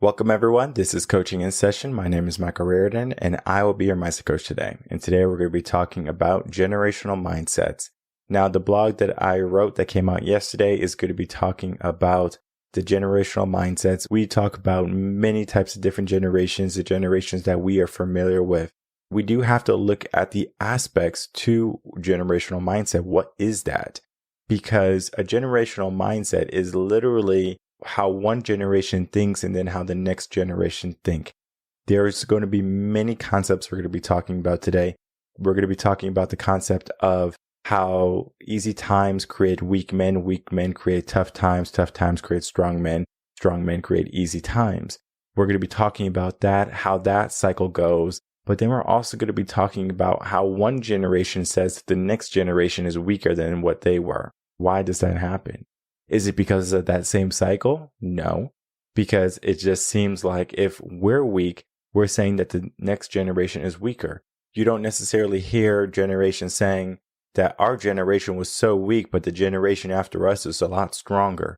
Welcome everyone, this is Coaching in Session. My name is Michael Rearden and I will be your mindset coach today. And today we're going to be talking about generational mindsets. Now the blog that I wrote that came out yesterday is going to be talking about the generational mindsets. We talk about many types of different generations, the generations that we are familiar with. We do have to look at the aspects to generational mindset. What is that? Because a generational mindset is literally how one generation thinks and then how the next generation think. There's going to be many concepts we're going to be talking about today. We're going to be talking about the concept of how easy times create weak men create tough times create strong men create easy times. We're going to be talking about that, how that cycle goes. But then we're also going to be talking about how one generation says that the next generation is weaker than what they were. Why does that happen? Is it because of that same cycle? No, because it just seems like if we're weak, we're saying that the next generation is weaker. You don't necessarily hear generations saying that our generation was so weak, but the generation after us is a lot stronger.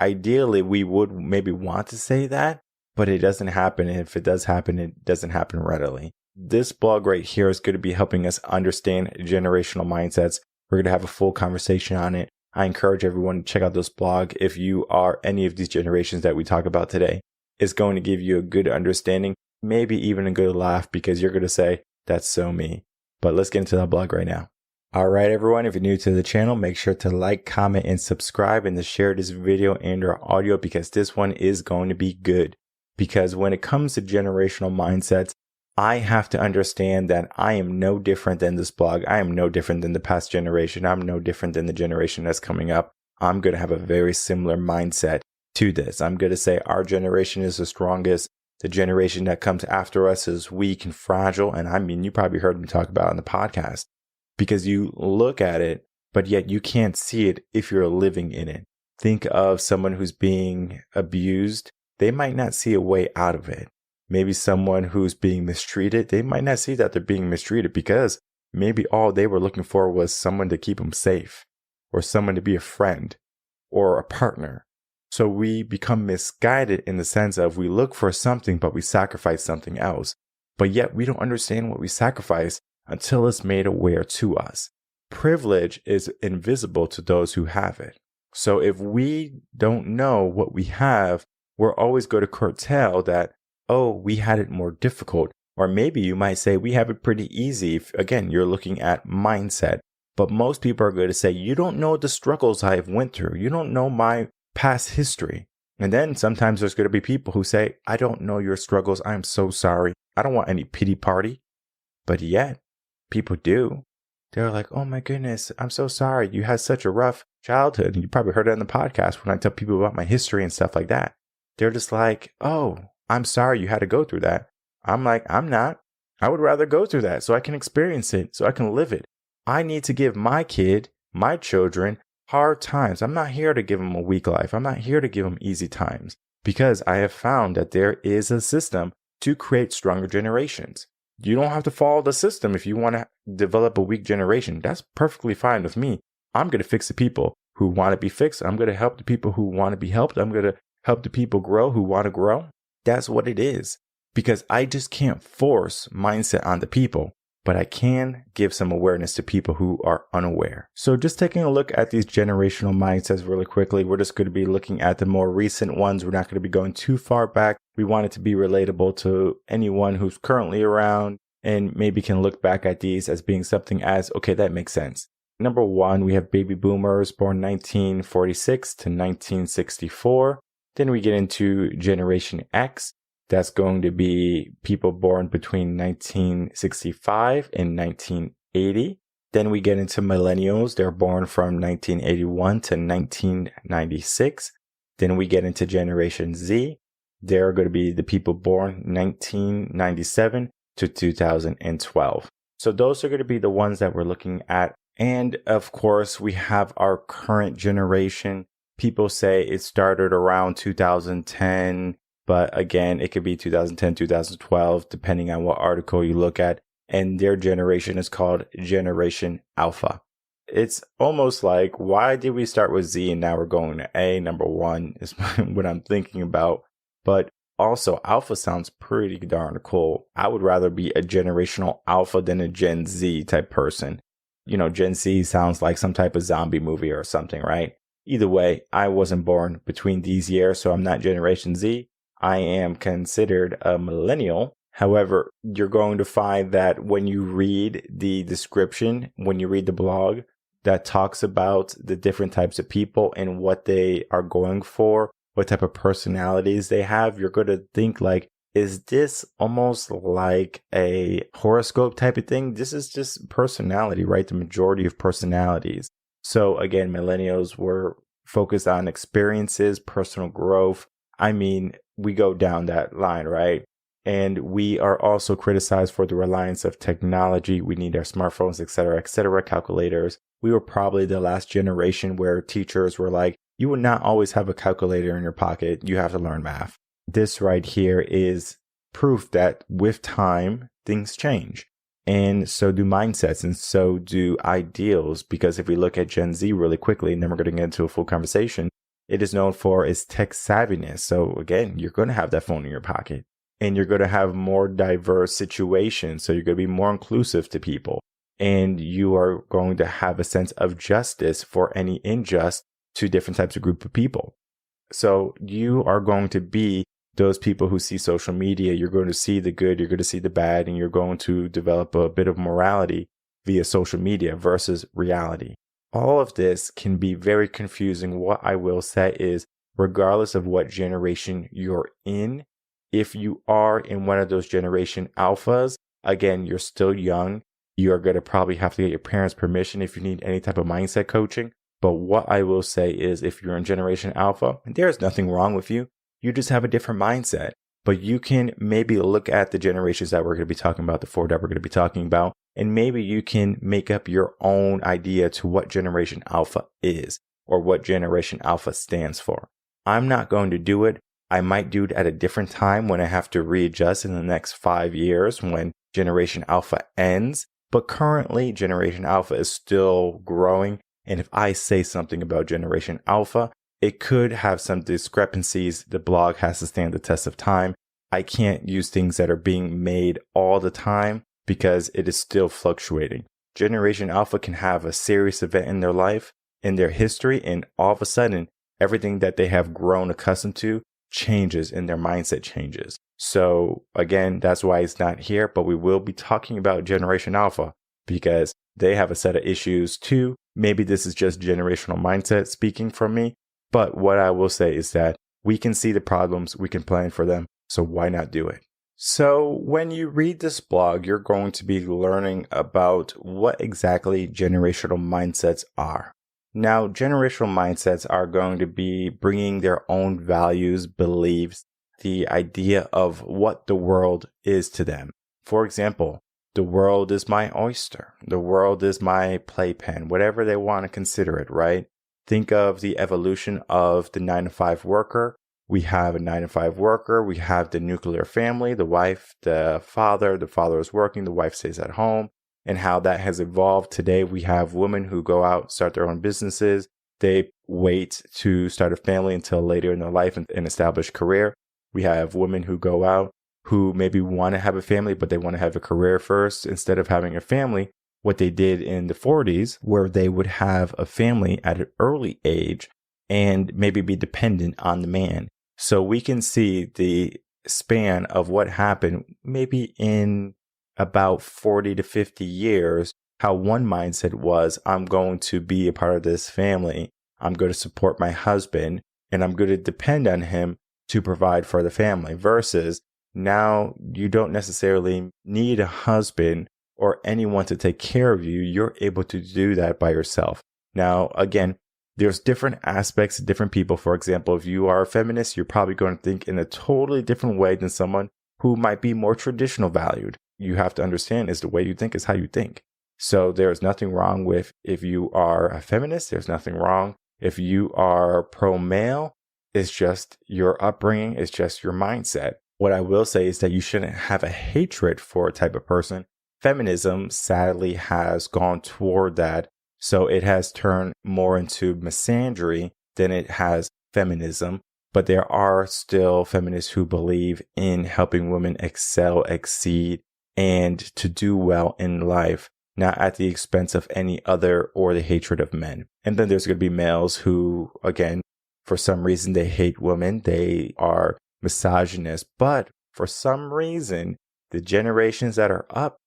Ideally, we would maybe want to say that, but it doesn't happen. And if it does happen, it doesn't happen readily. This blog right here is going to be helping us understand generational mindsets. We're going to have a full conversation on it. I encourage everyone to check out this blog if you are any of these generations that we talk about today. It's going to give you a good understanding, maybe even a good laugh, because you're going to say, that's so me. But let's get into that blog right now. All right, everyone, if you're new to the channel, make sure to like, comment, and subscribe and to share this video and or audio because this one is going to be good. Because when it comes to generational mindsets, I have to understand that I am no different than this blog. I am no different than the past generation. I'm no different than the generation that's coming up. I'm going to have a very similar mindset to this. I'm going to say our generation is the strongest. The generation that comes after us is weak and fragile. And I mean, you probably heard me talk about it on the podcast because you look at it, but yet you can't see it if you're living in it. Think of someone who's being abused. They might not see a way out of it. Maybe someone who's being mistreated, they might not see that they're being mistreated because maybe all they were looking for was someone to keep them safe or someone to be a friend or a partner. So we become misguided in the sense of we look for something, but we sacrifice something else. But yet we don't understand what we sacrifice until it's made aware to us. Privilege is invisible to those who have it. So if we don't know what we have, we're always going to curtail that, oh, we had it more difficult. Or maybe you might say we have it pretty easy. If, again, you're looking at mindset. But most people are going to say, you don't know the struggles I have went through. You don't know my past history. And then sometimes there's going to be people who say, I don't know your struggles. I'm so sorry. I don't want any pity party. But yet people do. They're like, oh my goodness, I'm so sorry. You had such a rough childhood. And you probably heard it on the podcast when I tell people about my history and stuff like that. They're just like, oh, I'm sorry you had to go through that. I'm like, I'm not. I would rather go through that so I can experience it, so I can live it. I need to give my kid, my children, hard times. I'm not here to give them a weak life. I'm not here to give them easy times because I have found that there is a system to create stronger generations. You don't have to follow the system if you want to develop a weak generation. That's perfectly fine with me. I'm going to fix the people who want to be fixed. I'm going to help the people who want to be helped. I'm going to help the people grow who want to grow. That's what it is. Because I just can't force mindset on the people, but I can give some awareness to people who are unaware. So just taking a look at these generational mindsets really quickly, we're just going to be looking at the more recent ones. We're not going to be going too far back. We want it to be relatable to anyone who's currently around and maybe can look back at these as being something as, okay, that makes sense. Number one, we have baby boomers born 1946 to 1964. Then we get into Generation X. That's going to be people born between 1965 and 1980. Then we get into millennials. They're born from 1981 to 1996. Then we get into Generation Z. They're going to be the people born 1997 to 2012. So those are going to be the ones that we're looking at. And of course, we have our current generation. People say it started around 2010, but again, it could be 2010, 2012, depending on what article you look at. And their generation is called Generation Alpha. It's almost like, why did we start with Z and now we're going to A? Number one is what I'm thinking about. But Also, alpha sounds pretty darn cool. I would rather be a generational alpha than a Gen Z type person. Gen Z sounds like some type of zombie movie or something, right? Either way, I wasn't born between these years, so I'm not Generation Z. I am considered a millennial. However, you're going to find that when you read the description, when you read the blog that talks about the different types of people and what they are going for, what type of personalities they have, you're going to think like, is this almost like a horoscope type of thing? This is just personality, right? The majority of personalities. So again, millennials were focused on experiences, personal growth. I mean, we go down that line, right? And we are also criticized for the reliance of technology. We need our smartphones, et cetera, calculators. We were probably the last generation where teachers were like, you will not always have a calculator in your pocket. You have to learn math. This right here is proof that with time, things change. And so do mindsets and so do ideals. Because if we look at Gen Z really quickly, and then we're going to get into a full conversation, it is known for its tech savviness. So again, you're going to have that phone in your pocket and you're going to have more diverse situations. So you're going to be more inclusive to people and you are going to have a sense of justice for any unjust to different types of group of people. So you are going to be those people who see social media. You're going to see the good, you're going to see the bad, and you're going to develop a bit of morality via social media versus reality. All of this can be very confusing. What I will say is, regardless of what generation you're in, if you are in one of those generation alphas, again, you're still young. You're going to probably have to get your parents' permission if you need any type of mindset coaching. But what I will say is, if you're in generation alpha, there's nothing wrong with you. You just have a different mindset. But you can maybe look at the generations that we're going to be talking about, the four that we're going to be talking about, and maybe you can make up your own idea to what generation alpha is or what generation alpha stands for. I'm not going to do it. I might do it at a different time when I have to readjust in the next 5 years when generation alpha ends. But currently, generation alpha is still growing. And if I say something about generation alpha, it could have some discrepancies. The blog has to stand the test of time. I can't use things that are being made all the time because it is still fluctuating. Generation alpha can have a serious event in their life, in their history, and all of a sudden, everything that they have grown accustomed to changes and their mindset changes. So again, that's why it's not here, but we will be talking about generation alpha because they have a set of issues too. Maybe this is just generational mindset speaking from me. But what I will say is that we can see the problems, we can plan for them, so why not do it? So when you read this blog, you're going to be learning about what exactly generational mindsets are. Now, generational mindsets are going to be bringing their own values, beliefs, the idea of what the world is to them. For example, the world is my oyster. The world is my playpen, whatever they want to consider it, right? Think of the evolution of the 9-to-5 worker. We have a 9-to-5 worker. We have the nuclear family, the wife, the father is working, the wife stays at home, and how that has evolved. Today, we have women who go out, start their own businesses. They wait to start a family until later in their life and establish career. We have women who go out who maybe want to have a family, but they want to have a career first instead of having a family. What they did in the 40s, where they would have a family at an early age and maybe be dependent on the man. So we can see the span of what happened maybe in about 40 to 50 years, how one mindset was, I'm going to be a part of this family. I'm going to support my husband and I'm going to depend on him to provide for the family versus now you don't necessarily need a husband or anyone to take care of you. You're able to do that by yourself. Now, again, there's different aspects of different people. For example, if you are a feminist, you're probably going to think in a totally different way than someone who might be more traditional valued. You have to understand is the way you think is how you think. So there's nothing wrong with if you are a feminist. There's nothing wrong if you are pro-male. It's just your upbringing. It's just your mindset. What I will say is that you shouldn't have a hatred for a type of person. Feminism sadly has gone toward that. So it has turned more into misandry than it has feminism. But there are still feminists who believe in helping women excel, exceed, and to do well in life, not at the expense of any other or the hatred of men. And then there's going to be males who, again, for some reason, they hate women. They are misogynist. But for some reason, the generations that are up,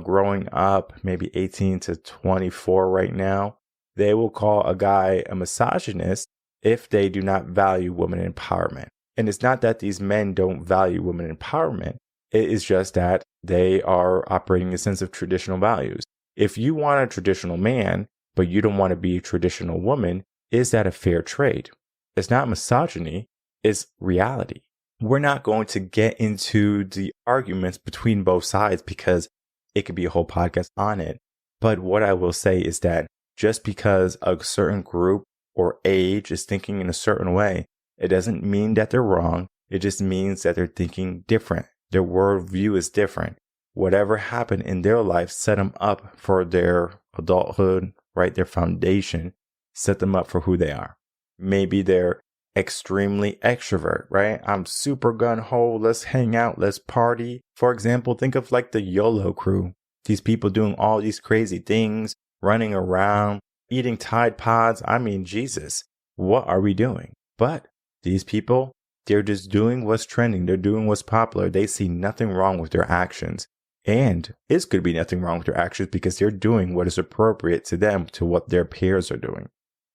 growing up, maybe 18 to 24 right now, they will call a guy a misogynist if they do not value women empowerment. And it's not that these men don't value women empowerment. It is just that they are operating a sense of traditional values. If you want a traditional man, but you don't want to be a traditional woman, is that a fair trade? It's not misogyny, it's reality. We're not going to get into the arguments between both sides because it could be a whole podcast on it. But what I will say is that just because a certain group or age is thinking in a certain way, it doesn't mean that they're wrong. It just means that they're thinking different. Their worldview is different. Whatever happened in their life set them up for their adulthood, right? Their foundation set them up for who they are. Maybe they're extremely extrovert, right? I'm super gung-ho. Let's hang out. Let's party. For example, think of like the YOLO crew. These people doing all these crazy things, running around, eating Tide Pods. I mean, Jesus, what are we doing? But these people, they're just doing what's trending. They're doing what's popular. They see nothing wrong with their actions. And it could be nothing wrong with their actions because they're doing what is appropriate to them, to what their peers are doing.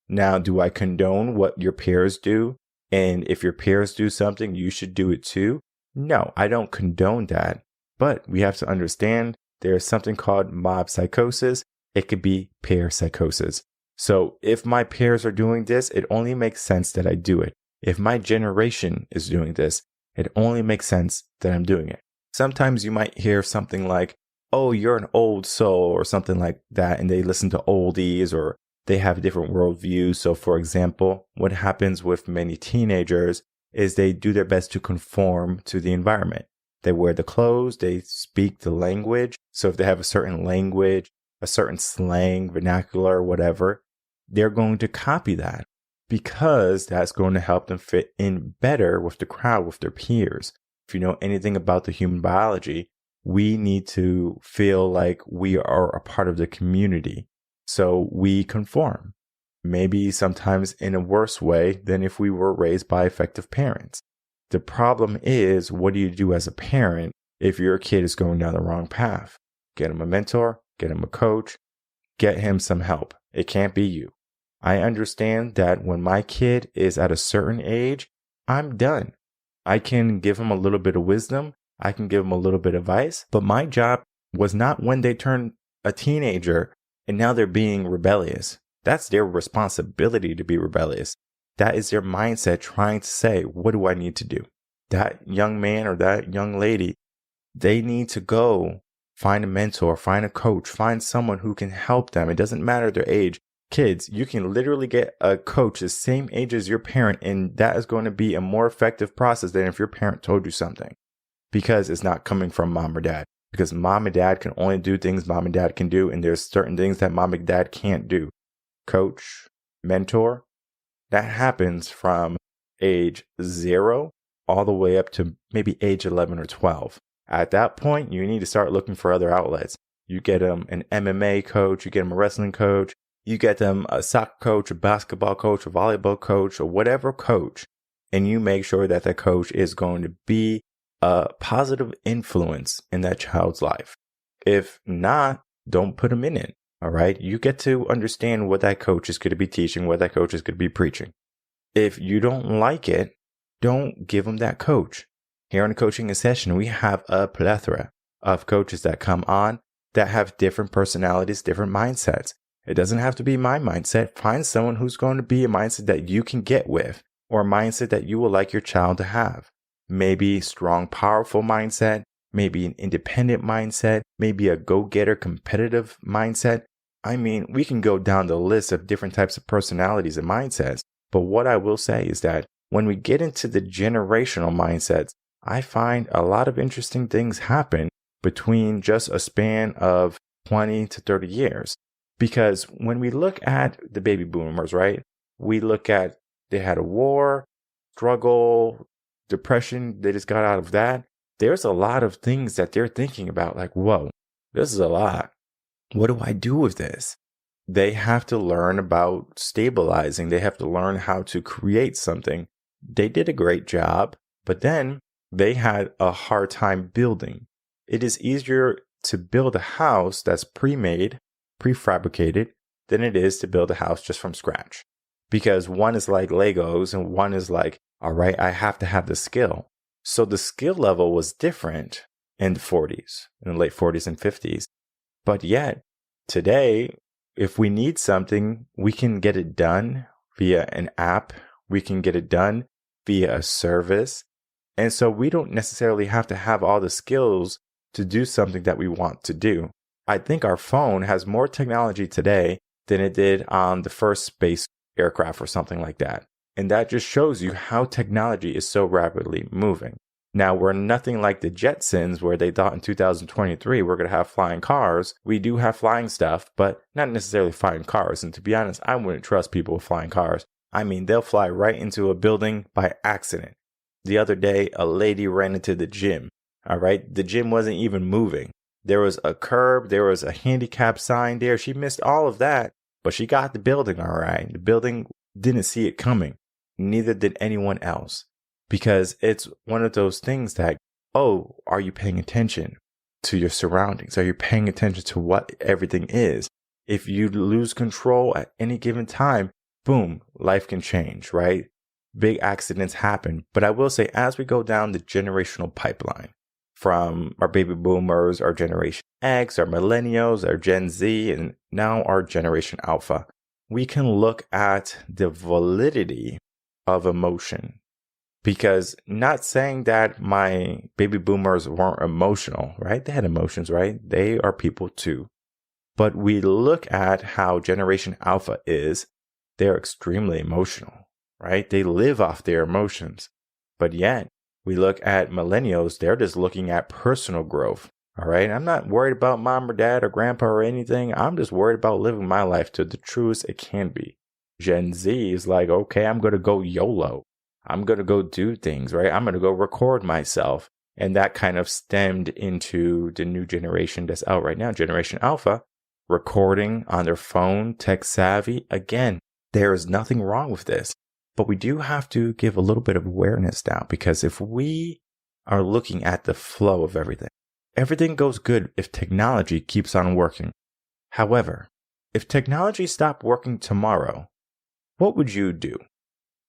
Now, do I condone what your peers do? And if your peers do something, you should do it too? No, I don't condone that. But we have to understand there's something called mob psychosis. It could be peer psychosis. So if my peers are doing this, it only makes sense that I do it. If my generation is doing this, it only makes sense that I'm doing it. Sometimes you might hear something like, oh, you're an old soul or something like that. And they listen to oldies or they have a different worldview. So for example, what happens with many teenagers is they do their best to conform to the environment. They wear the clothes, they speak the language. So if they have a certain language, a certain slang, vernacular, whatever, they're going to copy that because that's going to help them fit in better with the crowd, with their peers. If you know anything about the human biology, we need to feel like we are a part of the community. So we conform, maybe sometimes in a worse way than if we were raised by effective parents. The problem is, what do you do as a parent if your kid is going down the wrong path? Get him a mentor, get him a coach, get him some help. It can't be you. I understand that when my kid is at a certain age, I'm done. I can give him a little bit of wisdom. I can give him a little bit of advice. But my job was not when they turn a teenager and now they're being rebellious. That's their responsibility to be rebellious. That is their mindset trying to say, what do I need to do? That young man or that young lady, they need to go find a mentor, find a coach, find someone who can help them. It doesn't matter their age. Kids, you can literally get a coach the same age as your parent, and that is going to be a more effective process than if your parent told you something, because it's not coming from mom or dad. Because mom and dad can only do things mom and dad can do, and there's certain things that mom and dad can't do. Coach, mentor, that happens from age 0 all the way up to maybe age 11 or 12. At that point, you need to start looking for other outlets. You get them an MMA coach, you get them a wrestling coach, you get them a soccer coach, a basketball coach, a volleyball coach, or whatever coach, and you make sure that that coach is going to be a positive influence in that child's life. If not, don't put them in it. All right. You get to understand what that coach is going to be teaching, what that coach is going to be preaching. If you don't like it, don't give them that coach. Here on the coaching session, we have a plethora of coaches that come on that have different personalities, different mindsets. It doesn't have to be my mindset. Find someone who's going to be a mindset that you can get with, or a mindset that you would like your child to have. Maybe strong, powerful mindset, maybe an independent mindset, maybe a go-getter, competitive mindset. I mean, we can go down the list of different types of personalities and mindsets. But what I will say is that when we get into the generational mindsets, I find a lot of interesting things happen between just a span of 20 to 30 years. Because when we look at the baby boomers, right, we look at they had a war, struggle, depression, they just got out of that. There's a lot of things that they're thinking about, like, whoa, this is a lot. What do I do with this? They have to learn about stabilizing. They have to learn how to create something. They did a great job, but then they had a hard time building. It is easier to build a house that's pre-made, prefabricated, than it is to build a house just from scratch. Because one is like Legos and one is like, all right, I have to have the skill. So the skill level was different in the 40s, in the late 40s and 50s. But yet, today, if we need something, we can get it done via an app. We can get it done via a service. And so we don't necessarily have to have all the skills to do something that we want to do. I think our phone has more technology today than it did on the first space aircraft or something like that. And that just shows you how technology is so rapidly moving. Now, we're nothing like the Jetsons where they thought in 2023 we're going to have flying cars. We do have flying stuff, but not necessarily flying cars. And to be honest, I wouldn't trust people with flying cars. I mean, they'll fly right into a building by accident. The other day, a lady ran into the gym. All right. The gym wasn't even moving. There was a curb. There was a handicap sign there. She missed all of that, but she got the building. All right. The building didn't see it coming. Neither did anyone else. Because it's one of those things that, oh, are you paying attention to your surroundings? Are you paying attention to what everything is? If you lose control at any given time, boom, life can change, right? Big accidents happen. But I will say, as we go down the generational pipeline, from our baby boomers, our Generation X, our millennials, our Gen Z, and now our Generation Alpha, we can look at the validity of emotion. Because not saying that my baby boomers weren't emotional, right? They had emotions, right? They are people too. But we look at how Generation Alpha is. They're extremely emotional, right? They live off their emotions. But yet, we look at millennials, they're just looking at personal growth, all right? I'm not worried about mom or dad or grandpa or anything. I'm just worried about living my life to the truest it can be. Gen Z is like, okay, I'm going to go YOLO. I'm going to go do things, right? I'm going to go record myself. And that kind of stemmed into the new generation that's out right now, Generation Alpha, recording on their phone, tech savvy. Again, there is nothing wrong with this, but we do have to give a little bit of awareness now, because if we are looking at the flow of everything, everything goes good if technology keeps on working. However, if technology stopped working tomorrow, what would you do?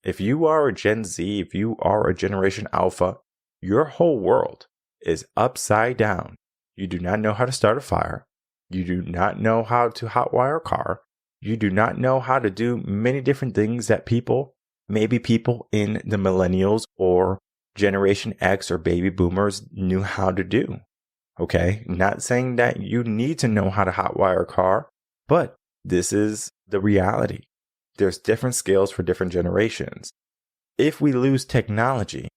If you are a Gen Z, if you are a Generation Alpha, your whole world is upside down. You do not know how to start a fire. You do not know how to hotwire a car. You do not know how to do many different things that maybe people in the millennials or Generation X or baby boomers knew how to do. Okay? Not saying that you need to know how to hotwire a car, but this is the reality. There's different skills for different generations. If we lose technology,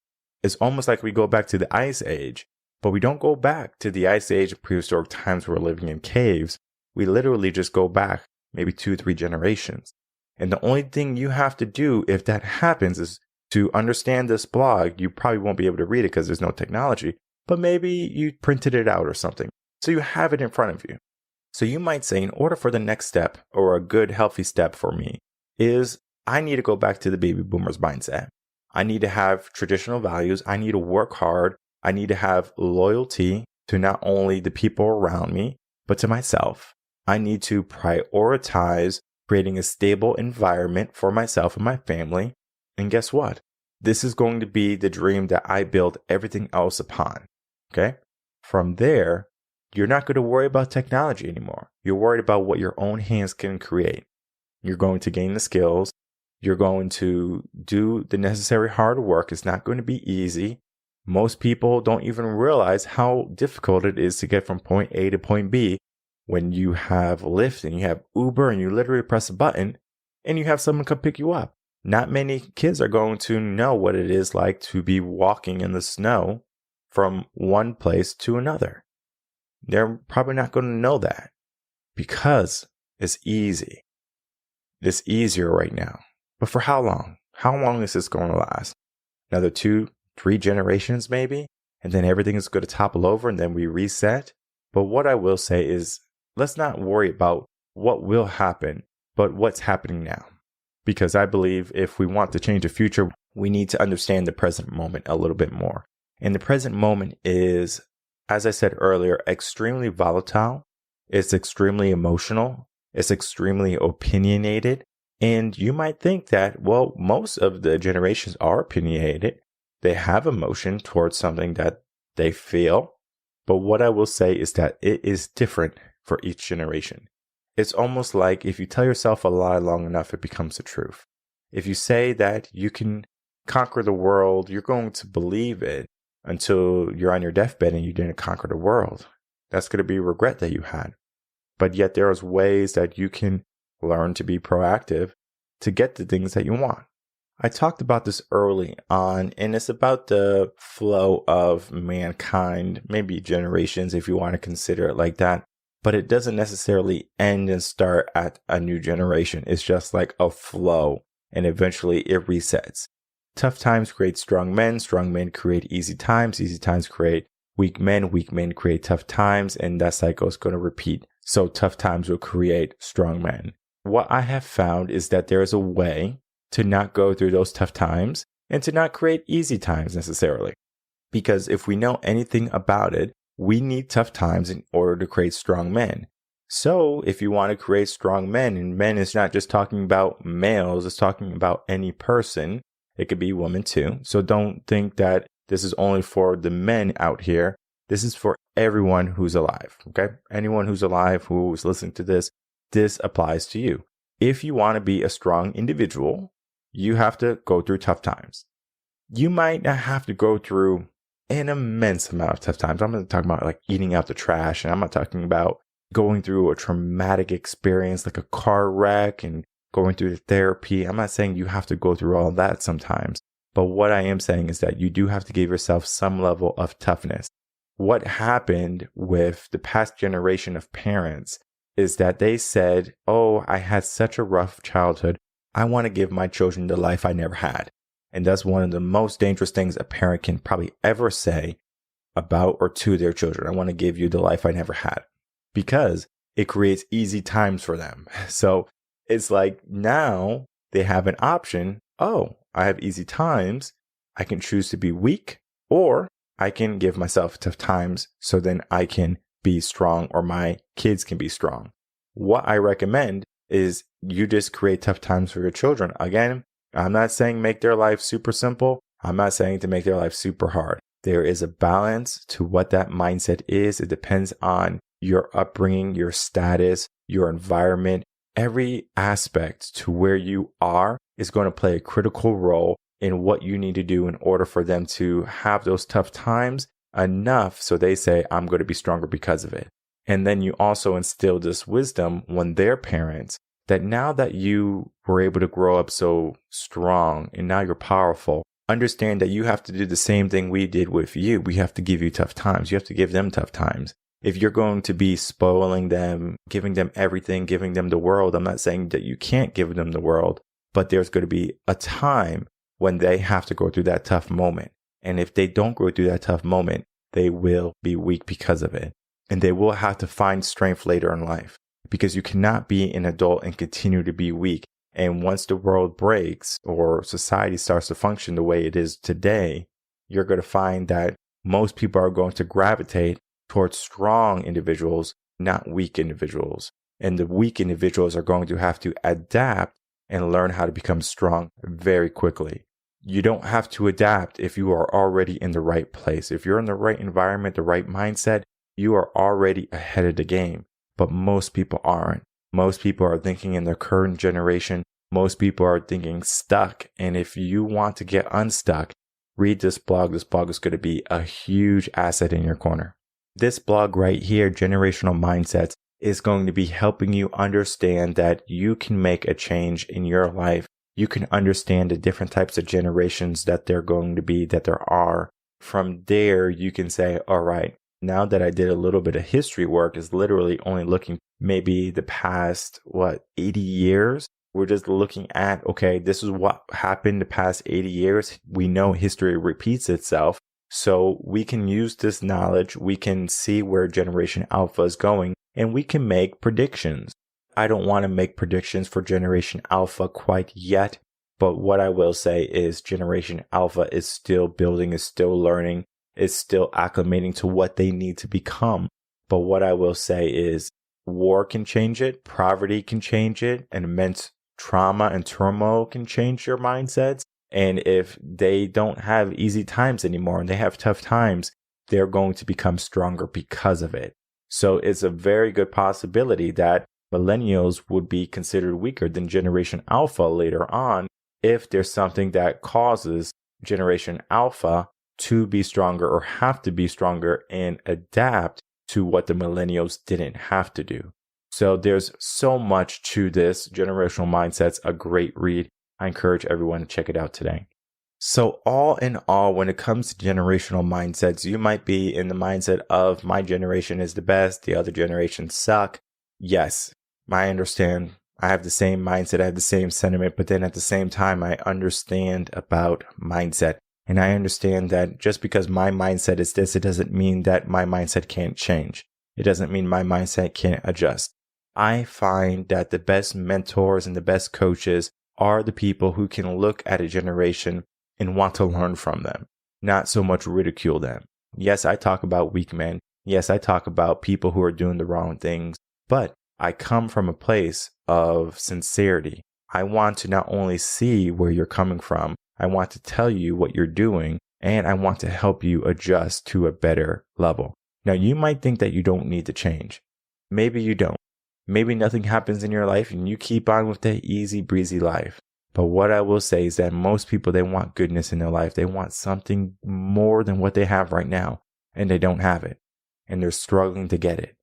it's almost like we go back to the Ice Age, but we don't go back to the Ice Age of prehistoric times where we're living in caves. We literally just go back maybe 2-3 generations. And the only thing you have to do if that happens is to understand this blog. You probably won't be able to read it because there's no technology, but maybe you printed it out or something. So you have it in front of you. So you might say, in order for the next step, or a good, healthy step for me, is I need to go back to the baby boomers mindset. I need to have traditional values. I need to work hard. I need to have loyalty to not only the people around me, but to myself. I need to prioritize creating a stable environment for myself and my family. And guess what? This is going to be the dream that I build everything else upon. Okay? From there, you're not going to worry about technology anymore. You're worried about what your own hands can create. You're going to gain the skills. You're going to do the necessary hard work. It's not going to be easy. Most people don't even realize how difficult it is to get from point A to point B when you have Lyft and you have Uber and you literally press a button and you have someone come pick you up. Not many kids are going to know what it is like to be walking in the snow from one place to another. They're probably not going to know that because it's easy. It's easier right now. But for how long? How long is this going to last? another 2-3 generations maybe, and then everything is going to topple over and then we reset. But what I will say is, let's not worry about what will happen, but what's happening now. Because I believe if we want to change the future, we need to understand the present moment a little bit more. And the present moment is, as I said earlier, extremely volatile. It's extremely emotional. It's extremely opinionated. And you might think that, well, most of the generations are opinionated. They have emotion towards something that they feel. But what I will say is that it is different for each generation. It's almost like if you tell yourself a lie long enough, it becomes the truth. If you say that you can conquer the world, you're going to believe it until you're on your deathbed and you didn't conquer the world. That's going to be a regret that you had. But yet there is ways that you can learn to be proactive to get the things that you want. I talked about this early on, and it's about the flow of mankind, maybe generations if you want to consider it like that. But it doesn't necessarily end and start at a new generation. It's just like a flow, and eventually it resets. Tough times create strong men create easy times create weak men create tough times, and that cycle is going to repeat. So tough times will create strong men. What I have found is that there is a way to not go through those tough times and to not create easy times necessarily. Because if we know anything about it, we need tough times in order to create strong men. So if you want to create strong men, and men is not just talking about males, it's talking about any person. It could be women too. So don't think that this is only for the men out here. This is for everyone who's alive. Okay. Anyone who's alive who is listening to this applies to you. If you want to be a strong individual, you have to go through tough times. You might not have to go through an immense amount of tough times. I'm not talking about like eating out the trash, and I'm not talking about going through a traumatic experience like a car wreck and going through the therapy. I'm not saying you have to go through all that sometimes. But what I am saying is that you do have to give yourself some level of toughness. What happened with the past generation of parents is that they said, oh, I had such a rough childhood. I want to give my children the life I never had. And that's one of the most dangerous things a parent can probably ever say about or to their children. I want to give you the life I never had, because it creates easy times for them. So it's like now they have an option. Oh, I have easy times. I can choose to be weak, or I can give myself tough times so then I can be strong, or my kids can be strong. What I recommend is you just create tough times for your children. Again, I'm not saying make their life super simple. I'm not saying to make their life super hard. There is a balance to what that mindset is. It depends on your upbringing, your status, your environment. Every aspect to where you are is going to play a critical role in what you need to do in order for them to have those tough times enough so they say, I'm going to be stronger because of it. And then you also instill this wisdom when they're parents, that now that you were able to grow up so strong and now you're powerful, understand that you have to do the same thing we did with you. We have to give you tough times. You have to give them tough times. If you're going to be spoiling them, giving them everything, giving them the world, I'm not saying that you can't give them the world, but there's going to be a time when they have to go through that tough moment. And if they don't go through that tough moment, they will be weak because of it. And they will have to find strength later in life, because you cannot be an adult and continue to be weak. And once the world breaks or society starts to function the way it is today, you're going to find that most people are going to gravitate towards strong individuals, not weak individuals. And the weak individuals are going to have to adapt and learn how to become strong very quickly. You don't have to adapt if you are already in the right place. If you're in the right environment, the right mindset, you are already ahead of the game. But most people aren't. Most people are thinking in their current generation. Most people are thinking stuck. And if you want to get unstuck, read this blog. This blog is going to be a huge asset in your corner. This blog right here, Generational Mindsets, is going to be helping you understand that you can make a change in your life. You can understand the different types of generations that there are. From there, you can say, all right, now that I did a little bit of history work, is literally only looking maybe the past, 80 years. We're just looking at, okay, this is what happened the past 80 years. We know history repeats itself. So we can use this knowledge. We can see where Generation Alpha is going, and we can make predictions. I don't want to make predictions for Generation Alpha quite yet, but what I will say is Generation Alpha is still building, is still learning, is still acclimating to what they need to become. But what I will say is war can change it, poverty can change it, and immense trauma and turmoil can change your mindsets. And if they don't have easy times anymore and they have tough times, they're going to become stronger because of it. So it's a very good possibility that millennials would be considered weaker than Generation Alpha later on if there's something that causes Generation Alpha to be stronger or have to be stronger and adapt to what the millennials didn't have to do. So there's so much to this. Generational Mindset's a great read. I encourage everyone to check it out today. So all in all, when it comes to generational mindsets, you might be in the mindset of my generation is the best, the other generations suck. Yes, I understand. I have the same mindset, I have the same sentiment, but then at the same time, I understand about mindset. And I understand that just because my mindset is this, it doesn't mean that my mindset can't change. It doesn't mean my mindset can't adjust. I find that the best mentors and the best coaches are the people who can look at a generation and want to learn from them, not so much ridicule them. Yes, I talk about weak men. Yes, I talk about people who are doing the wrong things, but I come from a place of sincerity. I want to not only see where you're coming from, I want to tell you what you're doing, and I want to help you adjust to a better level. Now, you might think that you don't need to change. Maybe you don't. Maybe nothing happens in your life and you keep on with that easy breezy life. But what I will say is that most people, they want goodness in their life. They want something more than what they have right now, and they don't have it. And they're struggling to get it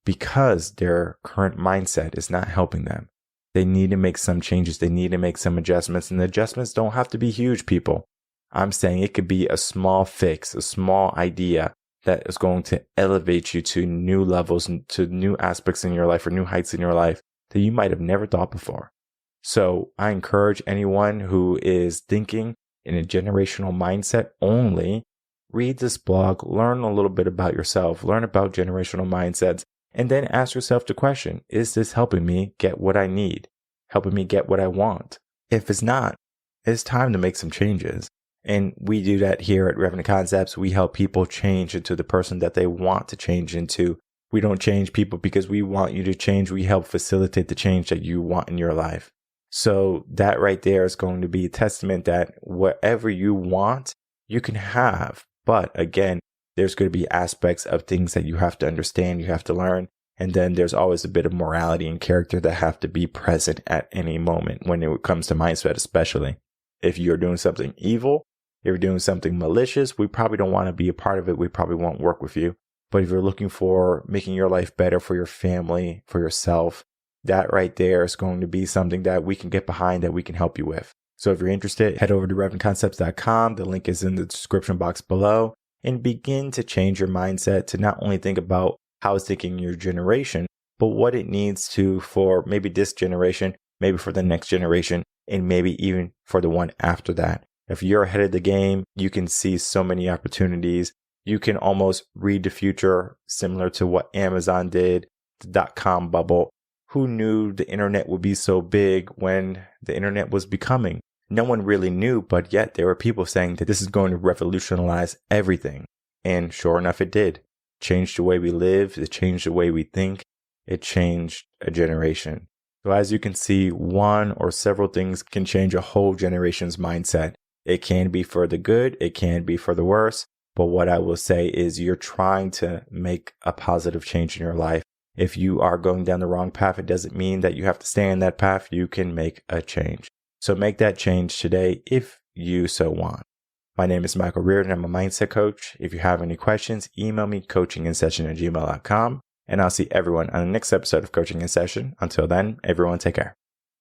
because their current mindset is not helping them. They need to make some changes. They need to make some adjustments, and the adjustments don't have to be huge, people. I'm saying it could be a small fix, a small idea that is going to elevate you to new levels and to new aspects in your life or new heights in your life that you might have never thought before. So I encourage anyone who is thinking in a generational mindset only, read this blog, learn a little bit about yourself, learn about generational mindsets, and then ask yourself the question, is this helping me get what I need? Helping me get what I want? If it's not, it's time to make some changes. And we do that here at Reven Concepts. We help people change into the person that they want to change into. We don't change people because we want you to change. We help facilitate the change that you want in your life. So that right there is going to be a testament that whatever you want, you can have. But again, there's going to be aspects of things that you have to understand, you have to learn. And then there's always a bit of morality and character that have to be present at any moment when it comes to mindset, especially. If you're doing something evil, if you're doing something malicious, we probably don't want to be a part of it. We probably won't work with you. But if you're looking for making your life better for your family, for yourself, that right there is going to be something that we can get behind, that we can help you with. So if you're interested, head over to revenconcepts.com. The link is in the description box below, and begin to change your mindset to not only think about how it's thinking your generation, but what it needs to for maybe this generation, maybe for the next generation, and maybe even for the one after that. If you're ahead of the game, you can see so many opportunities. You can almost read the future, similar to what Amazon did, the .com bubble. Who knew the internet would be so big when the internet was becoming? No one really knew, but yet there were people saying that this is going to revolutionize everything. And sure enough, it did. Changed the way we live. It changed the way we think. It changed a generation. So as you can see, one or several things can change a whole generation's mindset. It can be for the good. It can be for the worse. But what I will say is you're trying to make a positive change in your life. If you are going down the wrong path, it doesn't mean that you have to stay on that path. You can make a change. So make that change today if you so want. My name is Michael Rearden. I'm a mindset coach. If you have any questions, email me coachinginsession@gmail.com. And I'll see everyone on the next episode of Coaching in Session. Until then, everyone take care.